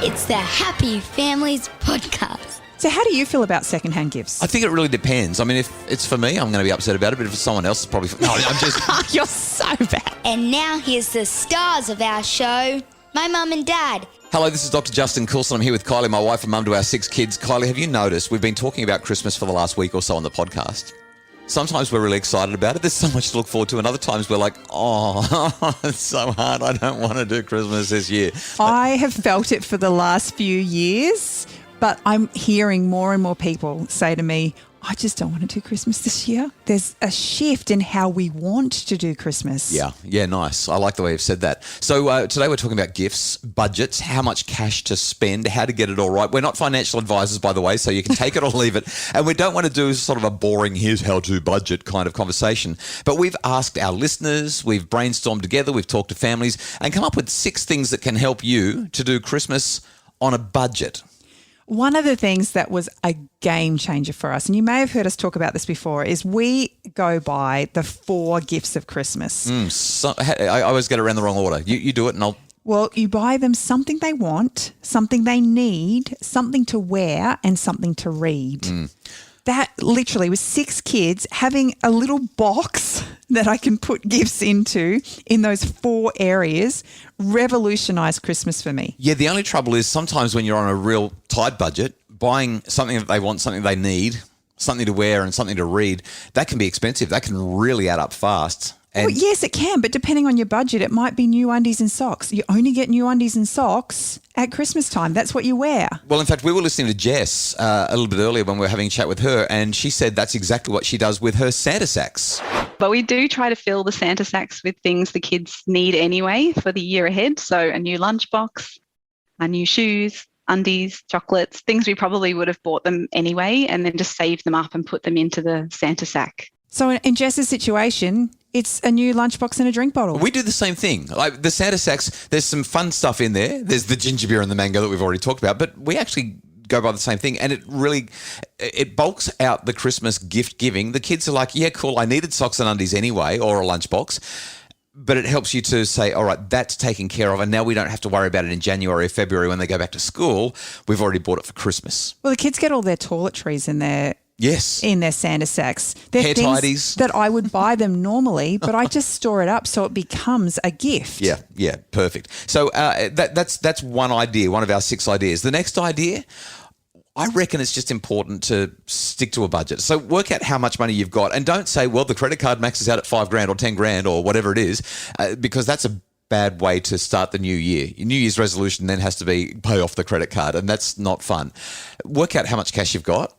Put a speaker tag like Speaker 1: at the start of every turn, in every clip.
Speaker 1: It's the Happy Families Podcast.
Speaker 2: So how do you feel about secondhand gifts?
Speaker 3: I think it really depends. I mean, if it's for me, I'm going to be upset about it, but if it's someone else, it's probably... No, I'm just...
Speaker 2: You're so bad.
Speaker 1: And now here's the stars of our show, my mum and dad.
Speaker 3: Hello, this is Dr. Justin Coulson. I'm here with Kylie, my wife and mum to our 6 kids. Kylie, have you noticed we've been talking about Christmas for the last week or so on the podcast? Sometimes we're really excited about it. There's so much to look forward to. And other times we're like, oh, it's so hard. I don't want to do Christmas this year.
Speaker 2: I have felt it for the last few years, but I'm hearing more and more people say to me, I just don't want to do Christmas this year. There's a shift in how we want to do Christmas.
Speaker 3: Yeah, nice. I like the way you've said that. So today we're talking about gifts, budgets, how much cash to spend, how to get it all right. We're not financial advisors, by the way, so you can take it or leave it. And we don't want to do sort of a boring, here's how to budget kind of conversation. But we've asked our listeners, we've brainstormed together, we've talked to families and come up with 6 things that can help you to do Christmas on a budget.
Speaker 2: One of the things that was a game changer for us, and you may have heard us talk about this before, is we go by the 4 gifts of Christmas.
Speaker 3: I always get it around the wrong order. You do it and I'll...
Speaker 2: Well, you buy them something they want, something they need, something to wear, and something to read. That literally was 6 kids having a little box that I can put gifts into in those 4 areas, revolutionised Christmas for me.
Speaker 3: Yeah, the only trouble is sometimes when you're on a real tight budget, buying something that they want, something they need, something to wear and something to read, that can be expensive. That can really add up fast. And
Speaker 2: Well, yes, it can, but depending on your budget, it might be new undies and socks. You only get new undies and socks at Christmas time. That's what you wear.
Speaker 3: Well, in fact, we were listening to Jess a little bit earlier when we were having a chat with her, and she said that's exactly what she does with her Santa sacks.
Speaker 4: But we do try to fill the Santa sacks with things the kids need anyway for the year ahead. So a new lunchbox, a new shoes, undies, chocolates, things we probably would have bought them anyway, and then just save them up and put them into the Santa sack.
Speaker 2: So in Jess's situation, it's a new lunchbox and a drink bottle.
Speaker 3: We do the same thing. Like the Santa sacks, there's some fun stuff in there. There's the ginger beer and the mango that we've already talked about, but we actually go by the same thing, and it bulks out the Christmas gift giving. The kids are like, yeah, cool, I needed socks and undies anyway, or a lunchbox. But it helps you to say, all right, that's taken care of, and now we don't have to worry about it in January or February when they go back to school. We've already bought it for Christmas.
Speaker 2: Well, the kids get all their toiletries in their Santa sacks. They're
Speaker 3: hair
Speaker 2: things
Speaker 3: tidies
Speaker 2: that I would buy them normally, but I just store it up so it becomes a gift.
Speaker 3: Yeah, perfect. So that's one idea, one of our 6 ideas. The next idea, I reckon it's just important to stick to a budget. So work out how much money you've got, and don't say, well, the credit card maxes out at $5,000 or $10,000 or whatever it is, because that's a bad way to start the new year. Your New Year's resolution then has to be pay off the credit card, and that's not fun. Work out how much cash you've got.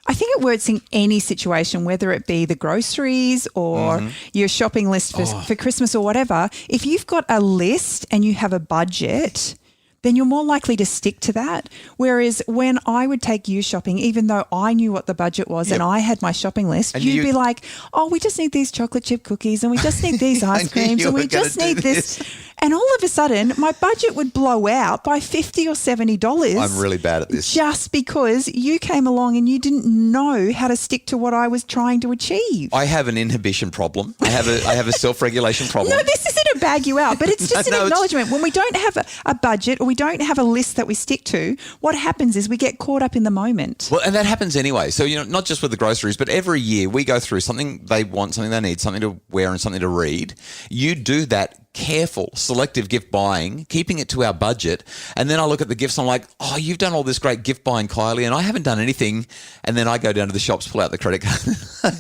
Speaker 2: I think it works in any situation, whether it be the groceries or your shopping list for Christmas or whatever. If you've got a list and you have a budget, then you're more likely to stick to that. Whereas when I would take you shopping, even though I knew what the budget was and I had my shopping list,
Speaker 3: and
Speaker 2: you'd be like, oh, we just need these chocolate chip cookies and we just need these ice creams and we just need this. And all of a sudden, my budget would blow out by $50 or $70.
Speaker 3: I'm really bad at this.
Speaker 2: Just because you came along and you didn't know how to stick to what I was trying to achieve.
Speaker 3: I have an inhibition problem. I have a self-regulation problem.
Speaker 2: No, this isn't to bag you out, but it's just an acknowledgement. When we don't have a budget or we don't have a list that we stick to, what happens is we get caught up in the moment.
Speaker 3: Well, and that happens anyway. So, not just with the groceries, but every year we go through something they want, something they need, something to wear and something to read. You do that careful, selective gift buying, keeping it to our budget. And then I look at the gifts, I'm like, oh, you've done all this great gift buying, Kylie, and I haven't done anything. And then I go down to the shops, pull out the credit card.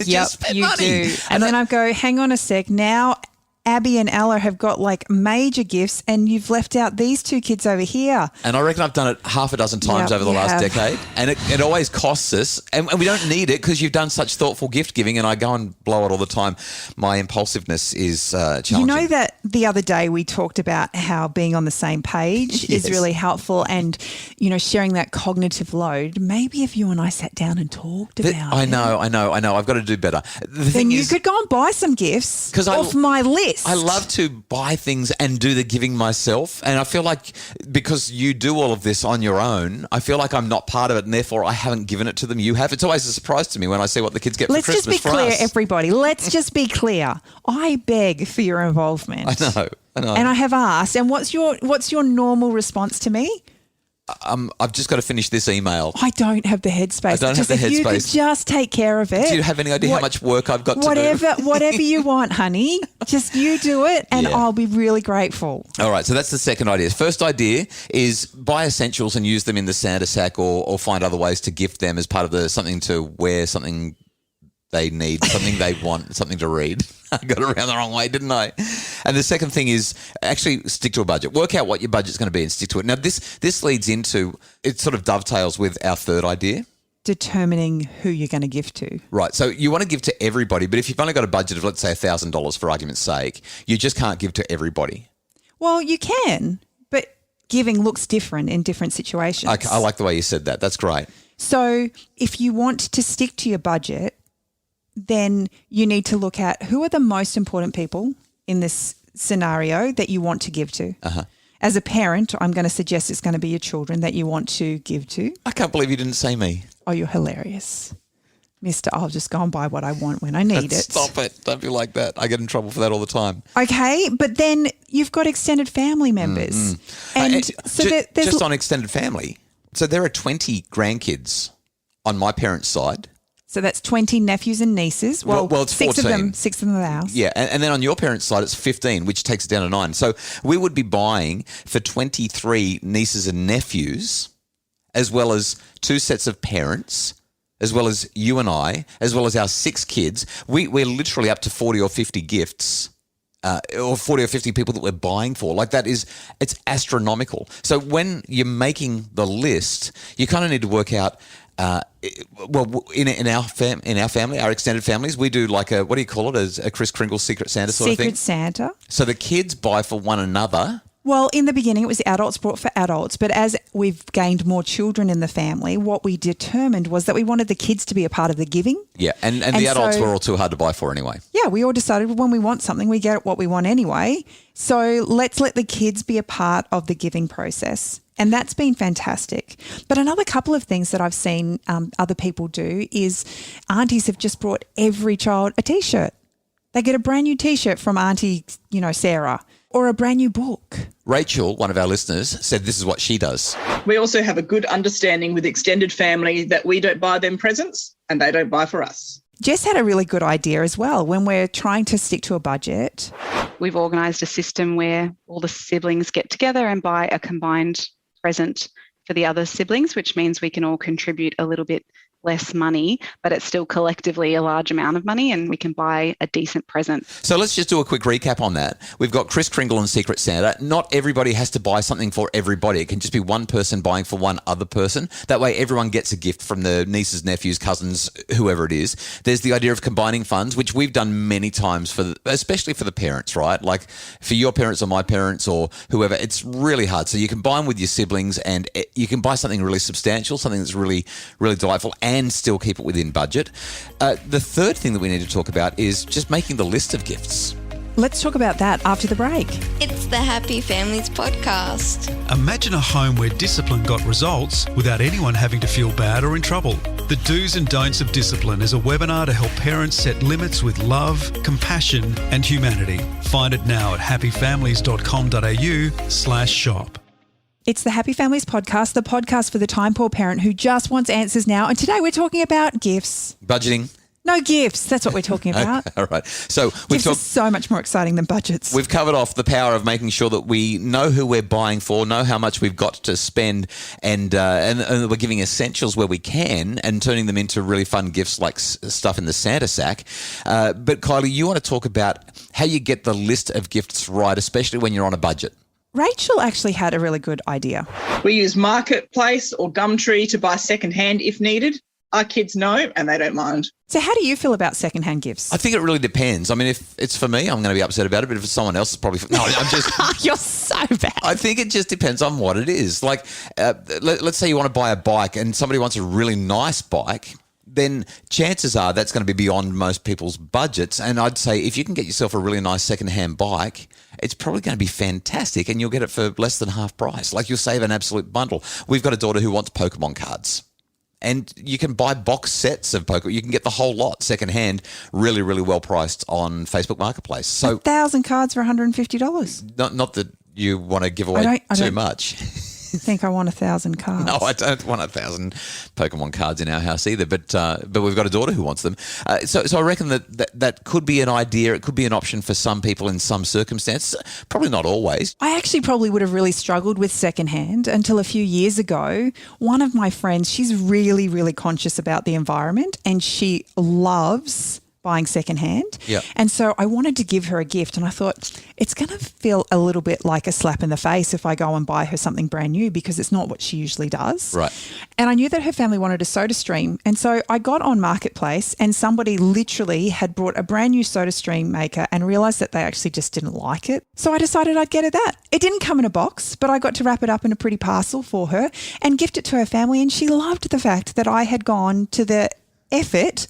Speaker 2: Yep, you do. And then I go, hang on a sec, now Abby and Ella have got like major gifts and you've left out these 2 kids over here.
Speaker 3: And I reckon I've done it half a dozen times over the last decade. And it always costs us. And we don't need it because you've done such thoughtful gift giving, and I go and blow it all the time. My impulsiveness is challenging.
Speaker 2: You know that the other day we talked about how being on the same page is really helpful, and, sharing that cognitive load. Maybe if you and I sat down and talked about it.
Speaker 3: I know. I've got to do better.
Speaker 2: Then you could go and buy some gifts off my list.
Speaker 3: I love to buy things and do the giving myself. And I feel like because you do all of this on your own, I feel like I'm not part of it, and therefore I haven't given it to them. You have. It's always a surprise to me when I see what the kids get for Christmas.
Speaker 2: Let's just be clear, everybody. Let's just be clear. I beg for your involvement.
Speaker 3: I know.
Speaker 2: And I have asked. And what's your normal response to me?
Speaker 3: I've just got to finish this email.
Speaker 2: I don't have the headspace.
Speaker 3: I don't have the
Speaker 2: If you could
Speaker 3: headspace.
Speaker 2: just take care of it.
Speaker 3: Do you have any idea how much work I've got to do?
Speaker 2: Whatever you want, honey. Just you do it and
Speaker 3: Yeah.
Speaker 2: I'll be really grateful.
Speaker 3: All right, so that's the second idea. First idea is buy essentials and use them in the Santa sack, or find other ways to gift them as part of the something to wear, something they need, something they want, something to read. I got it around the wrong way, didn't I? And the second thing is actually stick to a budget. Work out what your budget's going to be and stick to it. Now, this leads into, it sort of dovetails with our third idea.
Speaker 2: Determining who you're going to give to.
Speaker 3: Right. So you want to give to everybody, but if you've only got a budget of, let's say, $1,000 for argument's sake, you just can't give to everybody.
Speaker 2: Well, you can, but giving looks different in different situations.
Speaker 3: Okay, I like the way you said that. That's great.
Speaker 2: So if you want to stick to your budget, then you need to look at who are the most important people in this scenario that you want to give to.
Speaker 3: Uh-huh.
Speaker 2: As a parent, I'm going to suggest it's going to be your children that you want to give to.
Speaker 3: I can't believe you didn't say me.
Speaker 2: Oh, you're hilarious. Mister, I'll just go and buy what I want when I need it.
Speaker 3: Stop it. Don't be like that. I get in trouble for that all the time.
Speaker 2: Okay, but then you've got extended family members. And so there's
Speaker 3: just on extended family. So there are 20 grandkids on my parents' side.
Speaker 2: So that's 20 nephews and nieces. Well,
Speaker 3: it's 14.
Speaker 2: Six of them are the house.
Speaker 3: Yeah, and then on your parents' side, it's 15, which takes it down to 9. So we would be buying for 23 nieces and nephews, as well as 2 sets of parents, as well as you and I, as well as our 6 kids. We're literally up to 40 or 50 gifts. Or 40 or 50 people that we're buying for. Like it's astronomical. So when you're making the list, you kind of need to work out, in our family, our extended families, we do like what do you call it? A Kris Kringle Secret Santa sort of thing?
Speaker 2: Secret Santa.
Speaker 3: So the kids buy for one another.
Speaker 2: Well, in the beginning, it was adults bought for adults. But as we've gained more children in the family, what we determined was that we wanted the kids to be a part of the giving.
Speaker 3: Yeah, and the adults were all too hard to buy for anyway.
Speaker 2: Yeah, we all decided when we want something, we get what we want anyway. So let's let the kids be a part of the giving process. And that's been fantastic. But another couple of things that I've seen other people do is aunties have just brought every child a T-shirt. They get a brand new T-shirt from Auntie, Sarah, or a brand new book.
Speaker 3: Rachel, one of our listeners, said this is what she does.
Speaker 5: We also have a good understanding with extended family that we don't buy them presents and they don't buy for us.
Speaker 2: Jess had a really good idea as well. When we're trying to stick to a budget,
Speaker 4: We've organised a system where all the siblings get together and buy a combined present for the other siblings, which means we can all contribute a little bit less money, but it's still collectively a large amount of money and we can buy a decent present.
Speaker 3: So let's just do a quick recap on that. We've got Kris Kringle and Secret Santa. Not everybody has to buy something for everybody. It can just be one person buying for one other person. That way everyone gets a gift from the nieces, nephews, cousins, whoever it is. There's the idea of combining funds, which we've done many times, especially for the parents, right? Like for your parents or my parents or whoever, it's really hard. So you combine with your siblings and you can buy something really substantial, something that's really, really delightful and still keep it within budget. The third thing that we need to talk about is just making the list of gifts.
Speaker 2: let's talk about that after the break.
Speaker 1: It's the Happy Families Podcast.
Speaker 6: Imagine a home where discipline got results without anyone having to feel bad or in trouble. The Do's and Don'ts of Discipline is a webinar to help parents set limits with love, compassion and humanity. Find it now at happyfamilies.com.au/shop.
Speaker 2: It's the Happy Families Podcast, the podcast for the time poor parent who just wants answers now. And today we're talking about gifts.
Speaker 3: Budgeting.
Speaker 2: No gifts. That's what we're talking about.
Speaker 3: All right. So
Speaker 2: Gifts are so much more exciting than budgets.
Speaker 3: We've covered off the power of making sure that we know who we're buying for, know how much we've got to spend, and we're giving essentials where we can and turning them into really fun gifts like stuff in the Santa sack. But Kylie, you want to talk about how you get the list of gifts right, especially when you're on a budget.
Speaker 2: Rachel actually had a really good idea.
Speaker 5: We use Marketplace or Gumtree to buy secondhand if needed. Our kids know and they don't mind.
Speaker 2: So how do you feel about secondhand gifts?
Speaker 3: I think it really depends. I mean, if it's for me, I'm going to be upset about it. But if it's someone else, it's probably no. I'm just.
Speaker 2: You're so bad.
Speaker 3: I think it just depends on what it is. Like, let's say you want to buy a bike and somebody wants a really nice bike. Then chances are that's going to be beyond most people's budgets. And I'd say if you can get yourself a really nice secondhand bike, it's probably going to be fantastic and you'll get it for less than half price. Like you'll save an absolute bundle. We've got a daughter who wants Pokemon cards. And you can buy box sets of Pokemon. You can get the whole lot secondhand, really, really well priced on Facebook Marketplace. So
Speaker 2: 1,000 cards for $150.
Speaker 3: not that you want to give away too much.
Speaker 2: think I want 1,000 cards.
Speaker 3: No, I don't want 1,000 Pokemon cards in our house either, but we've got a daughter who wants them. So I reckon that could be an idea. It could be an option for some people in some circumstances. Probably not always.
Speaker 2: I actually probably would have really struggled with secondhand until a few years ago. One of my friends, she's really, really conscious about the environment and she loves buying secondhand.
Speaker 3: Yeah.
Speaker 2: And so I wanted to give her a gift and I thought it's going to feel a little bit like a slap in the face if I go and buy her something brand new because it's not what she usually does.
Speaker 3: Right.
Speaker 2: And I knew that her family wanted a soda stream. And so I got on Marketplace and somebody literally had brought a brand new soda stream maker and realised that they actually just didn't like it. So I decided I'd get her that. It didn't come in a box, but I got to wrap it up in a pretty parcel for her and gift it to her family. And she loved the fact that I had gone to the effort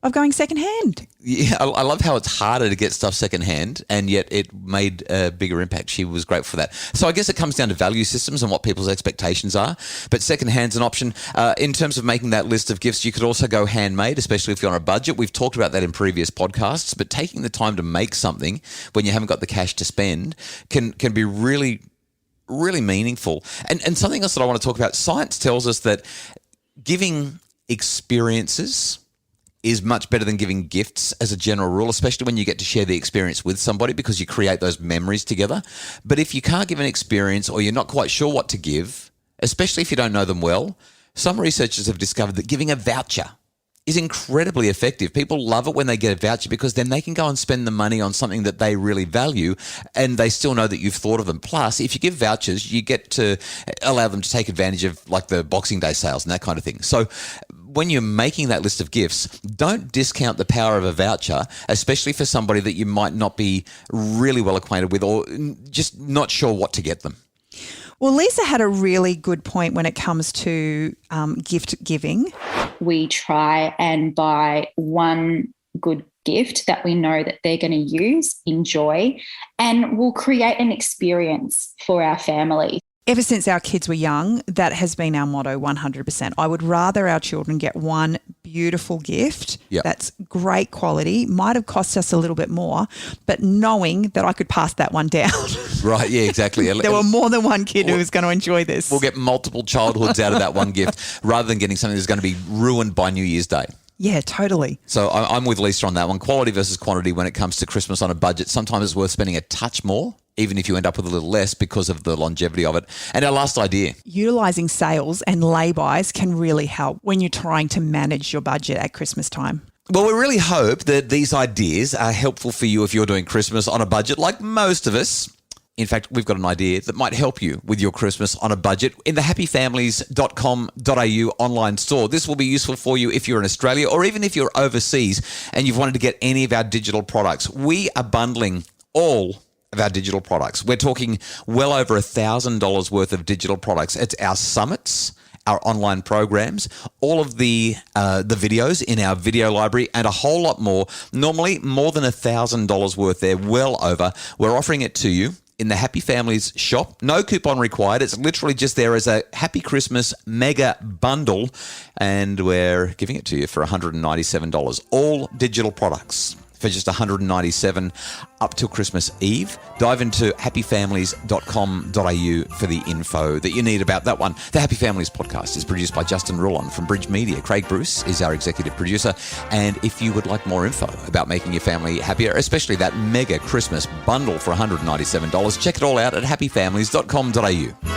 Speaker 2: of going secondhand.
Speaker 3: Yeah, I love how it's harder to get stuff secondhand, and yet it made a bigger impact. She was grateful for that. So I guess it comes down to value systems and what people's expectations are. But secondhand's an option. In terms of making that list of gifts, you could also go handmade, especially if you're on a budget. We've talked about that in previous podcasts, but taking the time to make something when you haven't got the cash to spend can be really, really meaningful. And something else that I want to talk about, science tells us that giving experiences is much better than giving gifts as a general rule, especially when you get to share the experience with somebody because you create those memories together. But if you can't give an experience or you're not quite sure what to give, especially if you don't know them well, some researchers have discovered that giving a voucher is incredibly effective. People love it when they get a voucher because then they can go and spend the money on something that they really value and they still know that you've thought of them. Plus, if you give vouchers, you get to allow them to take advantage of like the Boxing Day sales and that kind of thing. So when you're making that list of gifts, don't discount the power of a voucher, especially for somebody that you might not be really well acquainted with or just not sure what to get them.
Speaker 2: Well, Lisa had a really good point when it comes to gift giving.
Speaker 7: We try and buy one good gift that we know that they're going to use, enjoy, and will create an experience for our family.
Speaker 2: Ever since our kids were young, that has been our motto 100%. I would rather our children get one beautiful gift that's great quality, might have cost us a little bit more, but knowing that I could pass that one down.
Speaker 3: Right, yeah, exactly.
Speaker 2: There were more than one kid who was going to enjoy this.
Speaker 3: We'll get multiple childhoods out of that one gift rather than getting something that's going to be ruined by New Year's Day.
Speaker 2: Yeah, totally.
Speaker 3: So I'm with Lisa on that one. Quality versus quantity when it comes to Christmas on a budget. Sometimes it's worth spending a touch more, even if you end up with a little less because of the longevity of it. And our last idea.
Speaker 2: Utilising sales and laybuys can really help when you're trying to manage your budget at Christmas time.
Speaker 3: Well, we really hope that these ideas are helpful for you if you're doing Christmas on a budget like most of us. In fact, we've got an idea that might help you with your Christmas on a budget in the happyfamilies.com.au online store. This will be useful for you if you're in Australia or even if you're overseas and you've wanted to get any of our digital products. We are bundling all of our digital products. We're talking well over $1,000 worth of digital products. It's our summits, our online programs, all of the videos in our video library, and a whole lot more. Normally, more than $1,000 worth there, well over. We're offering it to you in the Happy Families shop. No coupon required. It's literally just there as a Happy Christmas mega bundle, and we're giving it to you for $197. All digital products for just $197 up till Christmas Eve. Dive into happyfamilies.com.au for the info that you need about that one. The Happy Families podcast is produced by Justin Rulon from Bridge Media. Craig Bruce is our executive producer. And if you would like more info about making your family happier, especially that mega Christmas bundle for $197, check it all out at happyfamilies.com.au.